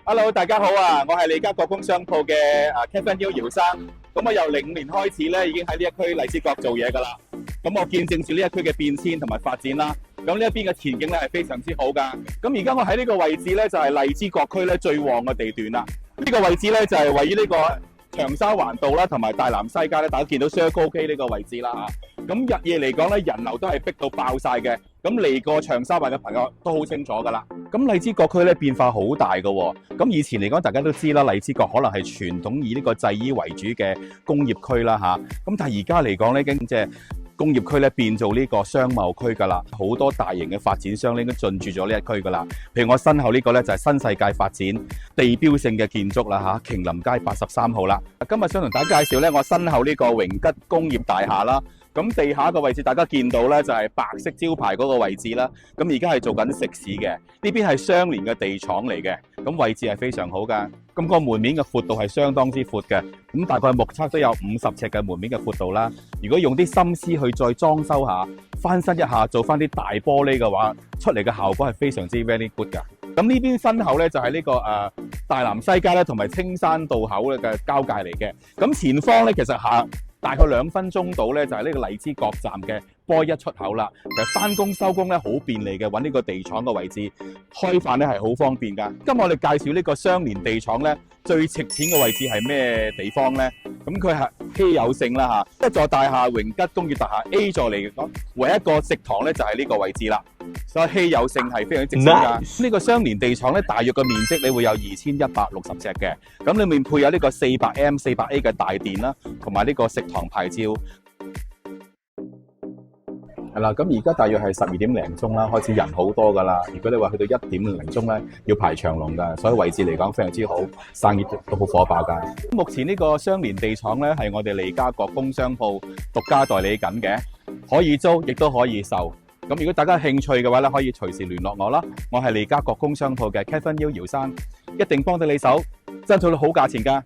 Hello，大家好啊！我係利嘉閣工商鋪嘅Kevin Yiu 姚生。咁我由05年開始咧，已經喺呢一區荔枝角做嘢噶啦。咁我見證住呢一區嘅變遷同埋發展啦。咁呢一邊嘅前景咧係非常之好噶。咁而家我喺呢個位置咧就係荔枝角區咧最旺嘅地段啦。呢個位置咧就係位於呢個長沙灣道啦，同埋大南西街咧，大家見到雙高機呢個位置啦嚇。咁日夜嚟講咧，人流都係逼到爆晒嘅。咁嚟過長沙灣嘅朋友都好清楚㗎啦。咁荔枝角區咧變化好大㗎喎。咁以前嚟講，大家都知啦，荔枝角可能係傳統以呢個製衣為主嘅工業區啦嚇。咁但係而家嚟講咧，已經即係工業區咧變做呢個商貿區㗎啦，好多大型嘅發展商咧已經進駐咗呢一區㗎啦。譬如我身後呢個咧就係新世界發展地標性嘅建築啦嚇，瓊林街83號啦。今日想同大家介紹咧，我身後呢個榮吉工業大廈啦。咁地下個位置大家見到咧就係白色招牌嗰個位置啦。咁而家係做緊食肆嘅，呢邊係相連嘅地廠嚟嘅，咁位置係非常好㗎。咁個門面嘅闊度係相當之闊嘅，咁大概目測都有50尺嘅門面嘅闊度啦。如果用啲心思去再裝修下、翻新一下，做翻啲大玻璃嘅話，出嚟嘅效果係非常之 very good 㗎。咁呢邊身後咧就係呢個大南西街咧同埋青山道口咧嘅交界嚟嘅。咁前方咧其實大概2分鐘到咧就係呢個荔枝角站嘅波一出口啦。其實翻工收工咧好便利嘅，揾呢個地廠嘅位置開飯咧係好方便㗎。今日我哋介紹呢個相連地廠咧最值錢嘅位置係咩地方咧？咁佢係稀有性啦嚇，一座大廈榮吉工業大廈 A 座嚟講，唯一一個食堂咧就係呢個位置啦，所以稀有性係非常值錢㗎。呢個相連地廠咧大約嘅面積你會有2160尺嘅，咁裡面配有呢個400M、400A 嘅大電啦，同埋呢個食堂牌照。係啦，咁而家大約係12點零鐘啦，開始人好多㗎啦。如果你話去到1點零鐘咧，要排長龍㗎，所以位置嚟講非常之好，生意都好火爆㗎。目前呢個相連地廠咧係我哋利嘉閣工商鋪獨家代理緊嘅，可以租亦都可以售。咁如果大家興趣嘅話咧，可以隨時聯絡我啦。我係利嘉閣工商鋪嘅 Kevin Yiu 姚生，一定幫到你手，爭取到好價錢㗎。